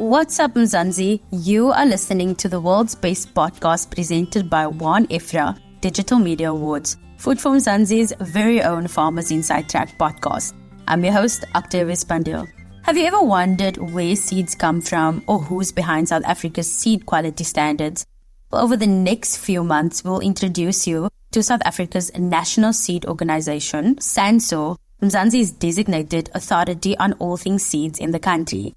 What's up, Mzansi? You are listening to the world's best podcast presented by One Efra Digital Media Awards, Food for Mzansi's very own Farmers Inside Track podcast. I'm your host, Octavius Pandil. Have you ever wondered where seeds come from or who's behind South Africa's seed quality standards? Well, over the next few months, we'll introduce you to South Africa's national seed organization, Sansor, Mzansi's designated authority on all things seeds in the country.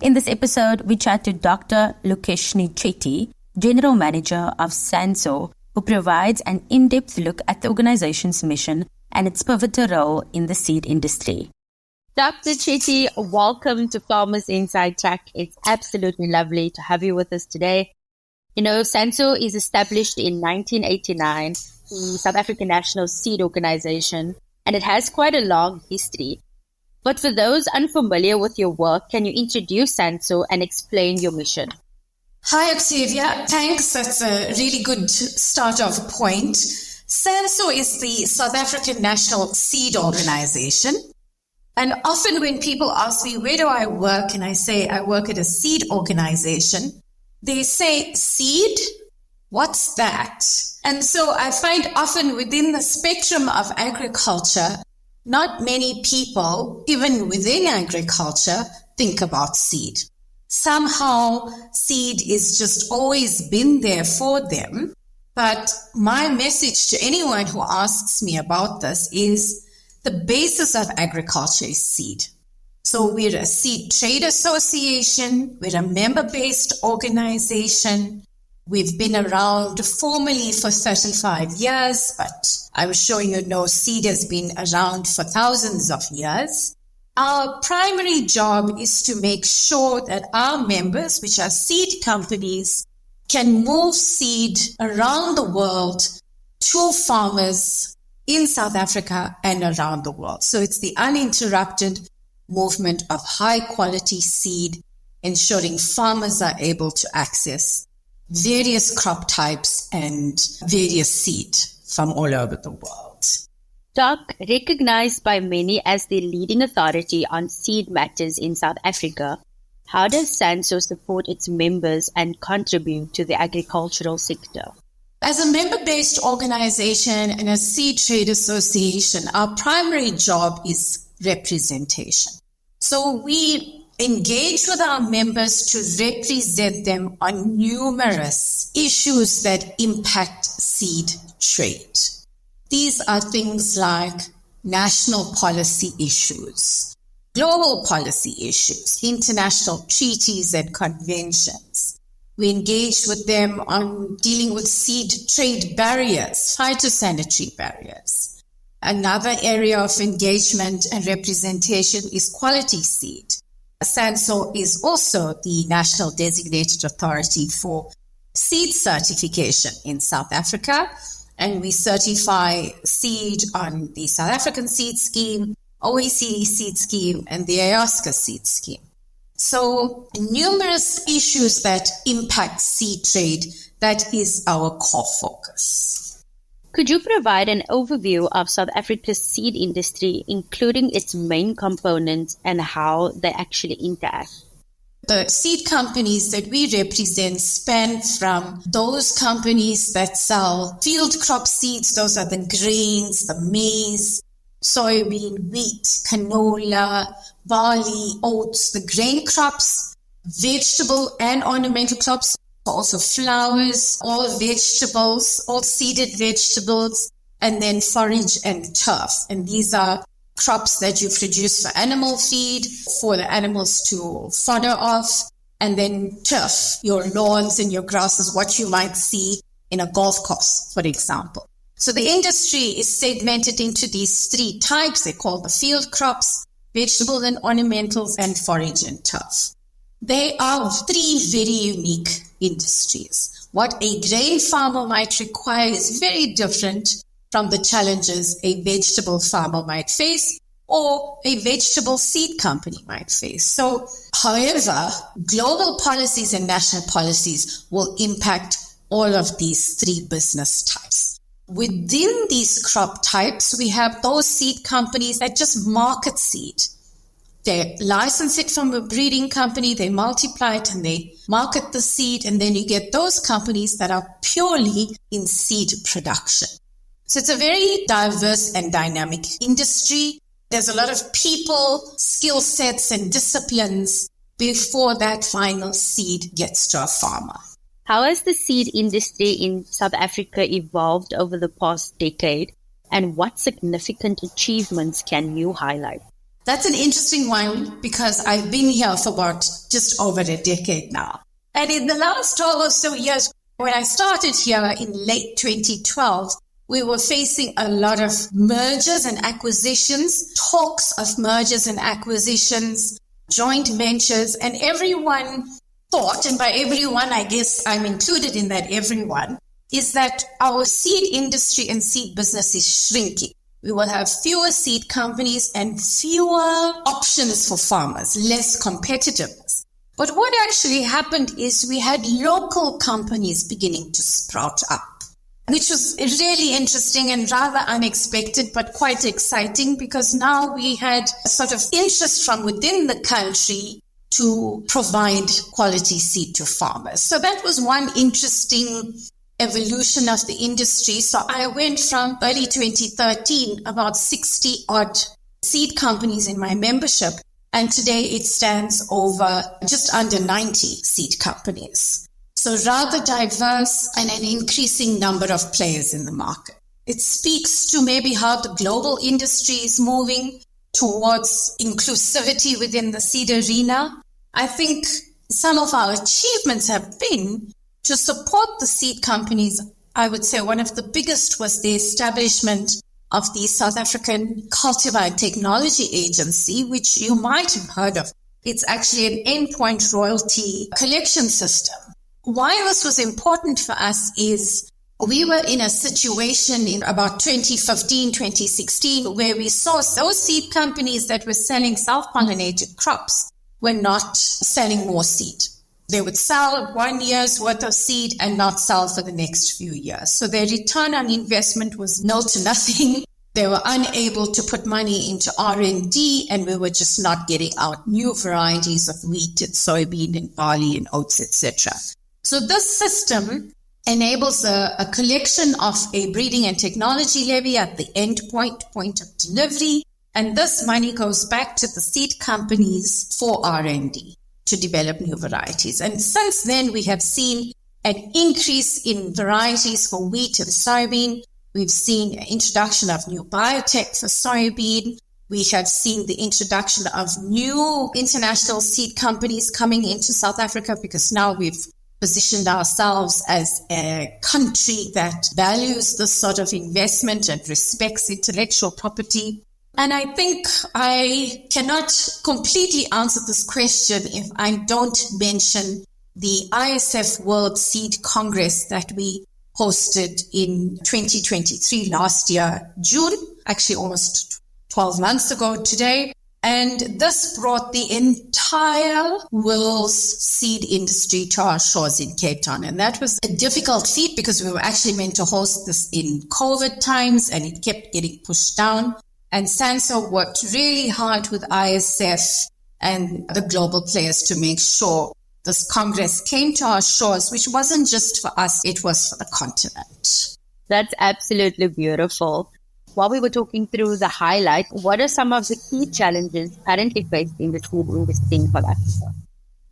In this episode, we chat to Dr Lukeshni Chetty, General Manager of Sansor, who provides an in-depth look at the organization's mission and its pivotal role in the seed industry. Dr. Chetty, welcome to Farmers Inside Track. It's absolutely lovely to have you with us today. You know, Sansor is established in 1989, the South African National Seed Organization, and it has quite a long history. But for those unfamiliar with your work, can you introduce Sansor and explain your mission? Hi, Octavia. Thanks. That's a really good start off point. Sansor is the South African National Seed Organization. And often when people ask me, where do I work? And I say, I work at a seed organization. They say, seed? What's that? And so I find often within the spectrum of agriculture, not many people, even within agriculture, think about seed. Somehow, seed is just always been there for them. But my message to anyone who asks me about this is the basis of agriculture is seed. So we're a seed trade association. We're a member-based organization. We've been around formally for 35 years, but I'm sure you know seed has been around for thousands of years. Our primary job is to make sure that our members, which are seed companies, can move seed around the world to farmers in South Africa and around the world. So it's the uninterrupted movement of high quality seed, ensuring farmers are able to access various crop types and various seed from all over the world. Doc, recognized by many as the leading authority on seed matters in South Africa, how does Sansor support its members and contribute to the agricultural sector? As a member-based organization and a seed trade association, our primary job is representation. So we engage with our members to represent them on numerous issues that impact seed trade. These are things like national policy issues, global policy issues, international treaties and conventions. We engage with them on dealing with seed trade barriers, phytosanitary barriers. Another area of engagement and representation is quality seed. Sansor is also the national designated authority for seed certification in South Africa, and we certify seed on the South African Seed Scheme, OECD Seed Scheme, and the ayahuasca Seed Scheme. So numerous issues that impact seed trade, that is our core focus. Could you provide an overview of South Africa's seed industry, including its main components and how they actually interact? The seed companies that we represent span from those companies that sell field crop seeds, those are the grains, the maize, soybean, wheat, canola, barley, oats, the grain crops, vegetable and ornamental crops, also flowers, all vegetables, all seeded vegetables, and then forage and turf. And these are crops that you produce for animal feed, for the animals to fodder off, and then turf, your lawns and your grasses, what you might see in a golf course, for example. So the industry is segmented into these three types. They're called the field crops, vegetable and ornamentals, and forage and turf. They are three very unique industries. What a grain farmer might require is very different from the challenges a vegetable farmer might face or a vegetable seed company might face. So, however, global policies and national policies will impact all of these three business types. Within these crop types, we have those seed companies that just market seed. They license it from a breeding company, they multiply it and they market the seed, and then you get those companies that are purely in seed production. So it's a very diverse and dynamic industry. There's a lot of people, skill sets and disciplines before that final seed gets to a farmer. How has the seed industry in South Africa evolved over the past decade, and what significant achievements can you highlight? That's an interesting one because I've been here for about just over a decade now. And in the last 12 or so years, when I started here in late 2012, we were facing a lot of mergers and acquisitions, talks of mergers and acquisitions, joint ventures, and everyone thought, and by everyone, I guess I'm included in that everyone, is that our seed industry and seed business is shrinking. We will have fewer seed companies and fewer options for farmers, less competitiveness. But what actually happened is we had local companies beginning to sprout up, which was really interesting and rather unexpected, but quite exciting because now we had a sort of interest from within the country to provide quality seed to farmers. So that was one interesting evolution of the industry. So I went from early 2013, about 60 odd seed companies in my membership, and today it stands over just under 90 seed companies. So rather diverse and an increasing number of players in the market. It speaks to maybe how the global industry is moving towards inclusivity within the seed arena. I think some of our achievements have been to support the seed companies. I would say one of the biggest was the establishment of the South African Cultivar Technology Agency, which you might have heard of. It's actually an endpoint royalty collection system. Why this was important for us is we were in a situation in about 2015, 2016, where we saw those seed companies that were selling self-pollinated crops were not selling more seed. They would sell 1 year's worth of seed and not sell for the next few years. So their return on investment was nil to nothing. They were unable to put money into R&D, and we were just not getting out new varieties of wheat and soybean and barley and oats, etc. So this system enables a collection of a breeding and technology levy at the end point of delivery. And this money goes back to the seed companies for R&D to develop new varieties. And since then, we have seen an increase in varieties for wheat and soybean. We've seen an introduction of new biotech for soybean. We have seen the introduction of new international seed companies coming into South Africa because now we've positioned ourselves as a country that values this sort of investment and respects intellectual property. And I think I cannot completely answer this question if I don't mention the ISF World Seed Congress that we hosted in 2023 last year, June, actually almost 12 months ago today. And this brought the entire world's seed industry to our shores in Cape Town. And that was a difficult feat because we were actually meant to host this in COVID times and it kept getting pushed down. And Sansor worked really hard with ISF and the global players to make sure this Congress came to our shores, which wasn't just for us, it was for the continent. That's absolutely beautiful. While we were talking through the highlight, what are some of the key challenges currently faced in the food industry in South Africa?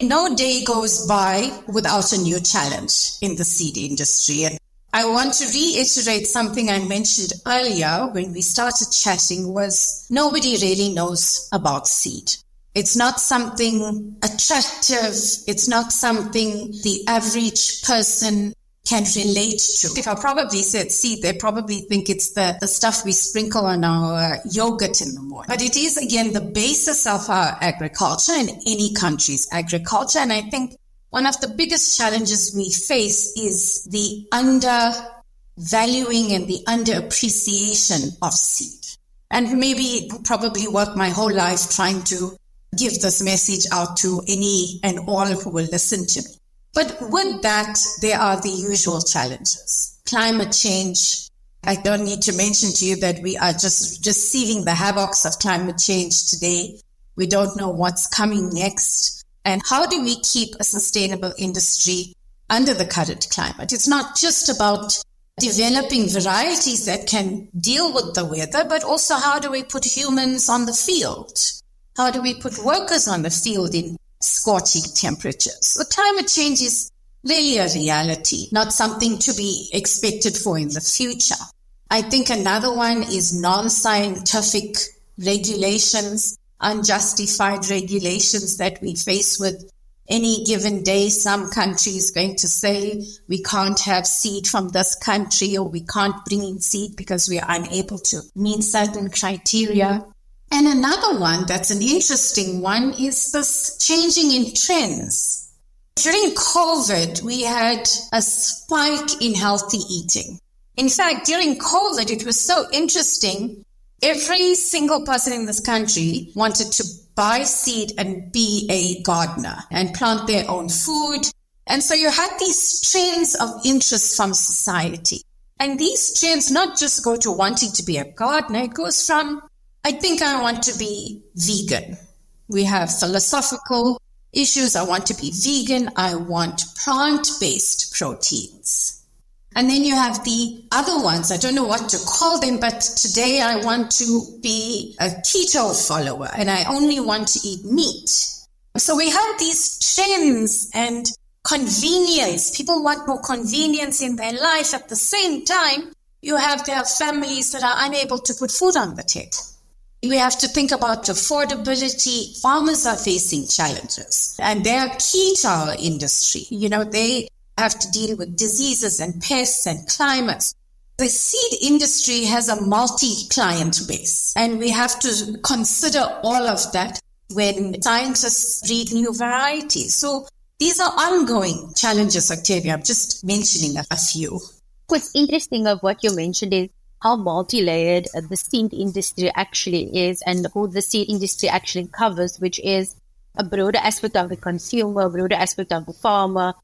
No day goes by without a new challenge in the seed industry. And I want to reiterate something I mentioned earlier when we started chatting was nobody really knows about seed. It's not something attractive. It's not something the average person can relate to. If I probably said seed, they probably think it's the stuff we sprinkle on our yogurt in the morning. But it is, again, the basis of our agriculture and any country's agriculture. And I think one of the biggest challenges we face is the undervaluing and the underappreciation of seed. And maybe probably work my whole life trying to give this message out to any and all who will listen to me. But with that, there are the usual challenges. Climate change. I don't need to mention to you that we are just receiving the havocs of climate change today. We don't know what's coming next. And how do we keep a sustainable industry under the current climate? It's not just about developing varieties that can deal with the weather, but also how do we put humans on the field? How do we put workers on the field in scorching temperatures? The climate change is really a reality, not something to be expected for in the future. I think another one is non-scientific regulations, unjustified regulations that we face with any given day. Some country is going to say we can't have seed from this country, or we can't bring in seed because we are unable to meet certain criteria. And another one that's an interesting one is this changing in trends. During COVID, we had a spike in healthy eating. In fact, during COVID, it was so interesting. Every single person in this country wanted to buy seed and be a gardener and plant their own food. And so you had these trends of interest from society. And these trends not just go to wanting to be a gardener, it goes from, I think I want to be vegan. We have philosophical issues. I want to be vegan. I want plant-based proteins. And then you have the other ones. I don't know what to call them, but today I want to be a keto follower and I only want to eat meat. So we have these trends and convenience. People want more convenience in their life. At the same time, you have their families that are unable to put food on the table. We have to think about affordability. Farmers are facing challenges and they are key to our industry. They have to deal with diseases and pests and climates. The seed industry has a multi-client base, and we have to consider all of that when scientists breed new varieties. So these are ongoing challenges, Octavia. I'm just mentioning a few. What's interesting of what you mentioned is how multi-layered the seed industry actually is and who the seed industry actually covers, which is a broader aspect of the consumer, a broader aspect of the farmer.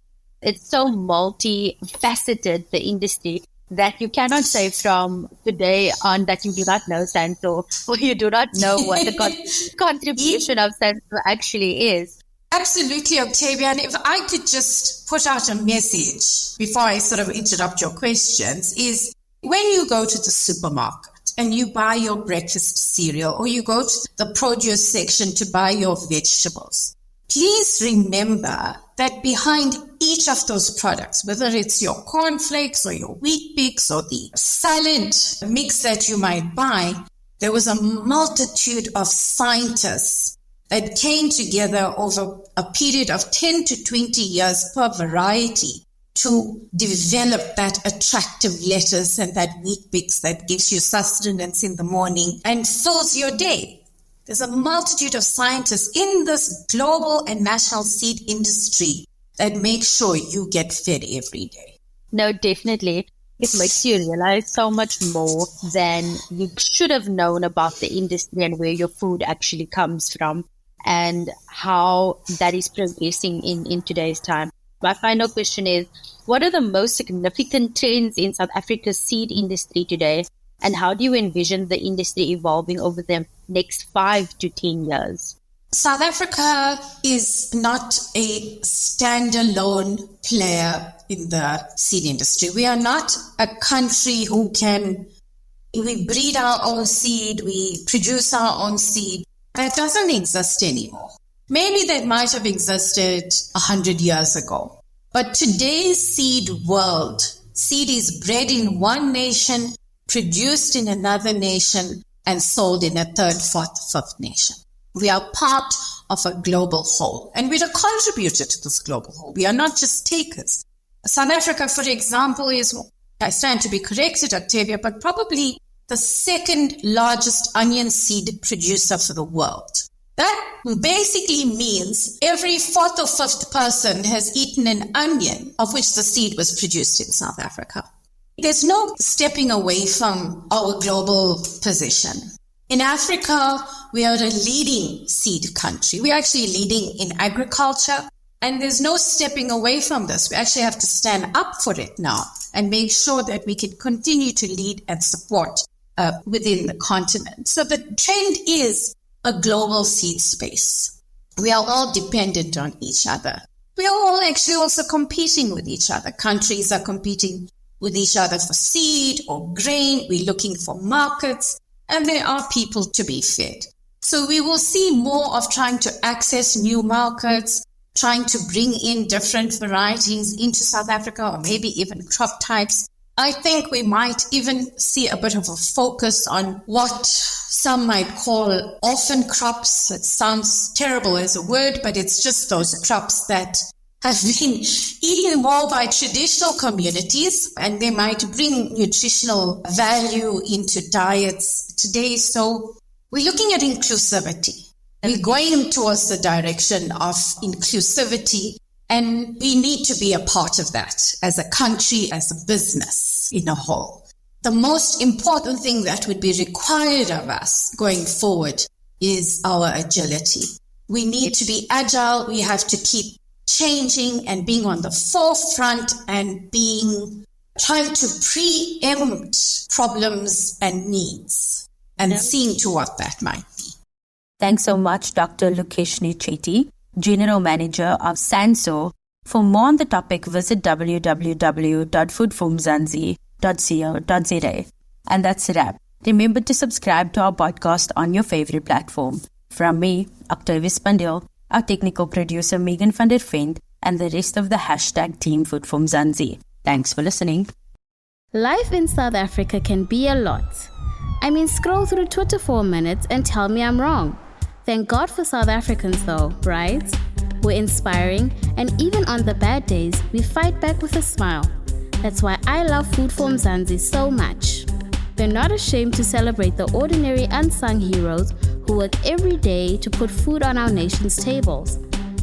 It's so multifaceted, the industry, that you cannot say from today on that you do not know Sansor, or you do not know what the contribution of Sansor actually is. Absolutely, Octavia. And if I could just put out a message before I sort of interrupt your questions, is when you go to the supermarket and you buy your breakfast cereal, or you go to the produce section to buy your vegetables, please remember that behind each of those products, whether it's your cornflakes or your wheat bix or the salad mix that you might buy, there was a multitude of scientists that came together over a period of 10 to 20 years per variety to develop that attractive lettuce and that wheat bix that gives you sustenance in the morning and fills your day. There's a multitude of scientists in this global and national seed industry that make sure you get fed every day. No, definitely. It makes you realize so much more than you should have known about the industry and where your food actually comes from and how that is progressing in today's time. My final question is, what are the most significant trends in South Africa's seed industry today? And how do you envision the industry evolving over the next 5 to 10 years? South Africa is not a standalone player in the seed industry. We are not a country we breed our own seed, we produce our own seed. That doesn't exist anymore. Maybe that might have existed 100 years ago. But today's seed world, seed is bred in one nation, produced in another nation, and sold in a third, fourth, fifth nation. We are part of a global whole, and we're a contributor to this global whole. We are not just takers. South Africa, for example, is, I stand to be corrected, Octavia, but probably the second largest onion seed producer for the world. That basically means every fourth or fifth person has eaten an onion of which the seed was produced in South Africa. There's no stepping away from our global position. In Africa, we are a leading seed country. We're actually leading in agriculture, and there's no stepping away from this. We actually have to stand up for it now and make sure that we can continue to lead and support within the continent. So the trend is a global seed space. We are all dependent on each other. We are all actually also competing with each other. Countries are competing with each other for seed or grain. We're looking for markets, and there are people to be fed. So we will see more of trying to access new markets, trying to bring in different varieties into South Africa, or maybe even crop types. I think we might even see a bit of a focus on what some might call orphan crops. It sounds terrible as a word, but it's just those crops that have been eaten more by traditional communities, and they might bring nutritional value into diets today. So we're looking at inclusivity. We're going towards the direction of inclusivity, and we need to be a part of that as a country, as a business in a whole. The most important thing that would be required of us going forward is our agility. We need to be agile. We have to keep changing and being on the forefront and trying to preempt problems and needs and seeing to what that might be. Thanks so much, Dr. Lukeshni Chetty, General Manager of Sansor. For more on the topic, visit www.foodformzansi.co.za. And that's a wrap. Remember to subscribe to our podcast on your favorite platform. From me, Octavius Pandil, our technical producer Megan van der Vent, and the rest of the hashtag Team Foodformzansi. Thanks for listening. Life in South Africa can be a lot. I mean, scroll through Twitter for a minute and tell me I'm wrong. Thank God for South Africans though, right? We're inspiring, and even on the bad days, we fight back with a smile. That's why I love Foodformzansi so much. We're not ashamed to celebrate the ordinary unsung heroes who work every day to put food on our nation's tables.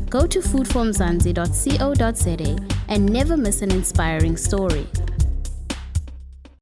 Go to foodformzansi.co.za and never miss an inspiring story.